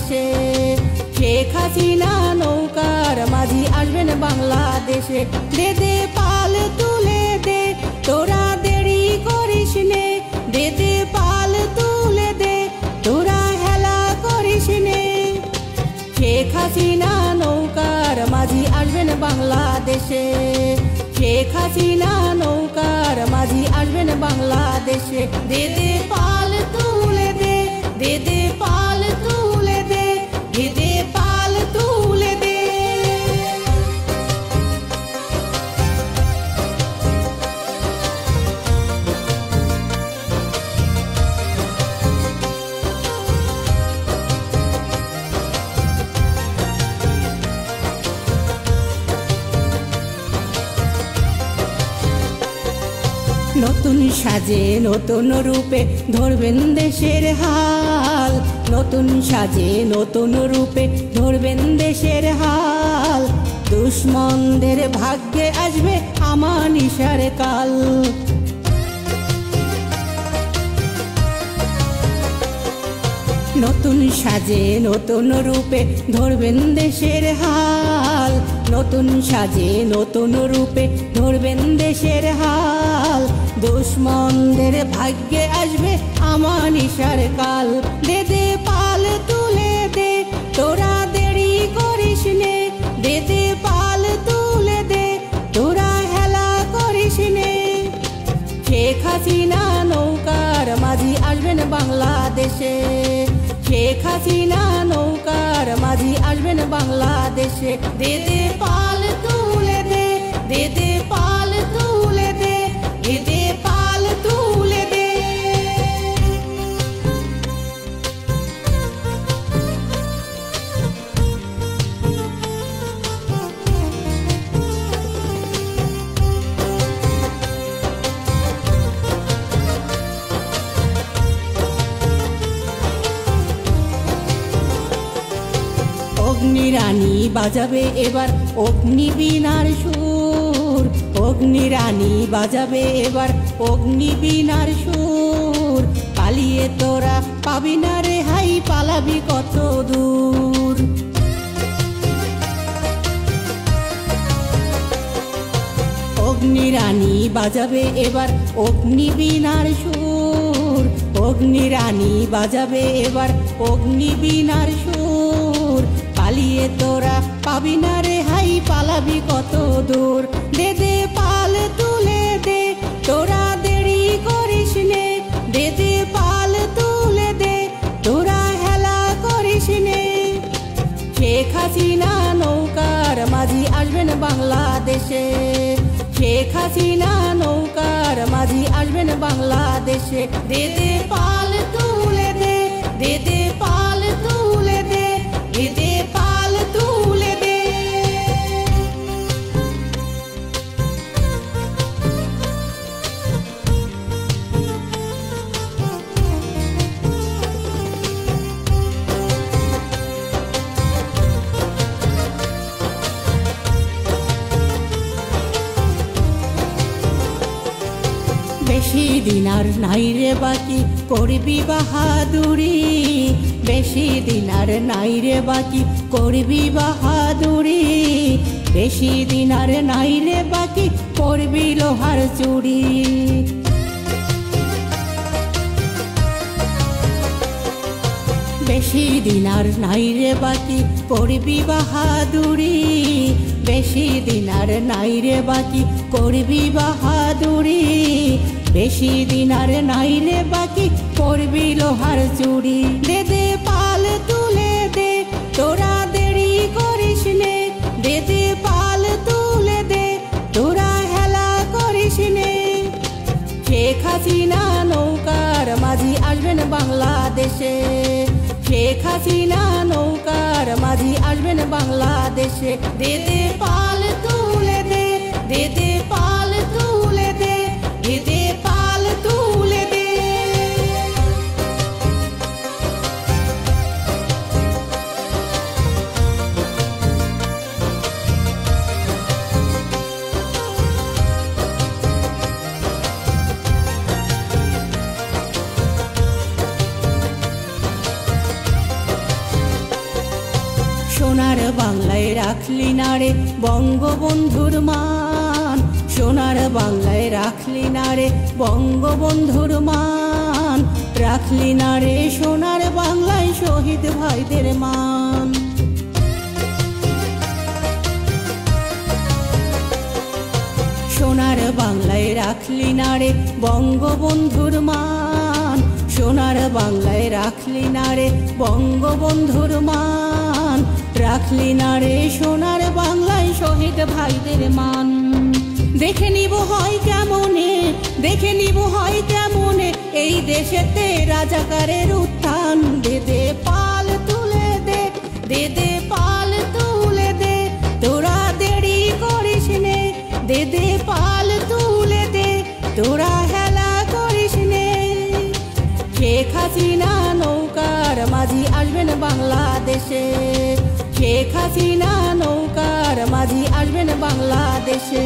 বাংলাদেশে। শেখ হাসিনা নৌকার মাঝি আসবেন বাংলাদেশে। দে দে পাল তুলে দে, তোরা দেরি করিস নে। দে দে পাল তুলে দে, তোরা হেলা করিস নে। শেখ হাসিনা নৌকার মাঝি আসবেন বাংলাদেশে। শেখ হাসিনা নৌকার মাঝি আসবেন বাংলাদেশে। দে দে পাল তুলে দে, দে দে পাল তুলে দে, দে দে পাল তুলে দে। নতুন সাজে নতুন রূপে ধরবেন দেশের হাল। নতুন সাজে নতুন রূপে ধরবেন দেশের হাল। দুশ্মনদের ভাগ্যে আসবে আমানিশার কাল। নতুন সাজে নতুন রূপে ধরবেন দেশের হাল। নতুন সাজে নতুন রূপে ধরবেন দেশের হাল। দুশ্মনদের ভাগ্যে আসবে আমানিশার কাল। দে দে পাল তুলে দে, তোরা দেরি করিস নে। দে দে পাল তুলে দে, তোরা হেলা করিস নে। শেখ হাসিনা নৌকার মাঝি আসবেন বাংলাদেশে। শেখ হাসিনা নৌকার মাঝি আসবেন বাংলাদেশে। দে দে পাল তুলে দে, দে দে পাল তুলে দে, দে দে পাল তুলে দে। অগ্নিরানী বাজাবে এবার অগ্নিবীণার সুর। অগ্নিরানী বাজাবে এবার অগ্নিবীণার সুর। পালিয়ে তোরা পাবি না রেহাই, পালাবি কত দূর। অগ্নিরানী বাজাবে এবার অগ্নিবীণার সুর। অগ্নিরানী বাজাবে এবার অগ্নিবীণার সুর। পালিয়ে তোরা পাবি না রেহাই, পালাবি কত দূর। দে দে পাল তুলে দে, তোরা দেরি করিস নে। দে দে পাল তুলে দে, তোরা হেলা করিস নে। শেখ হাসিনা নৌকার মাঝি আসবেন বাংলাদেশে। শেখ হাসিনা নৌকার মাঝি আসবেন বাংলাদেশে। দে দে পাল তুলে দে, দে দে পাল তুলে দে, দে দে পাল তুলে দে। বেশি দিন আর নাই রে বাকি করবি বাহাদুরি। বেশি দিন আর নাই রে বাকি করবি বাহাদুরি। বেশি দিন আর নাই রে বাকি করবি লোহার চুরি। বেশি দিন আর নাই রে বাকি করবি বাহাদুরি। বেশি দিন আর নাই রে বাকি করবি বাহাদুরি। বেশি দিন আর নাই রে বাকি করবি লোহার চুরি। দে দে পাল তুলে দে, তোরা দেরি করিস নে। দে দে পাল তুলে দে, তোরা হেলা করিস নে। শেখ হাসিনা নৌকার মাঝি আসবেন বাংলাদেশে। শেখ হাসিনা নৌকার মাঝি আসবেন বাংলাদেশে। দে দে পাল তুলে দে, দে দে পাল তুলে দে, দে দে পাল তুলে দে। রাখলি না রে বঙ্গবন্ধুর মান, সোনার বাংলায় রাখলি না রে বঙ্গবন্ধুর মান, রাখলি না রে সোনার বাংলায় শহীদ ভাইদের মান। সোনার বাংলায় রাখলি না রে বঙ্গবন্ধুর মান, সোনার বাংলায় রাখলি না রে বঙ্গবন্ধুর মান, রাখলি না রে সোনার বাংলায় শহীদ ভাইদের মান। দেখে নিব হয় কেমনে, দেখে নিব হয় কেমনে এই দেশেতে রাজাকারের উত্থান। দে দে পাল তুলে দে, দে দে পাল তুলে দে, তোরা দেরি করিস নে, দে দে পাল তুলে দে, তোরা হেলা করিস নে। শেখ হাসিনা নৌকার মাঝি আসবেন বাংলাদেশে, শেখ হাসিনা নৌকার মাঝি আসবেন বাংলাদেশে।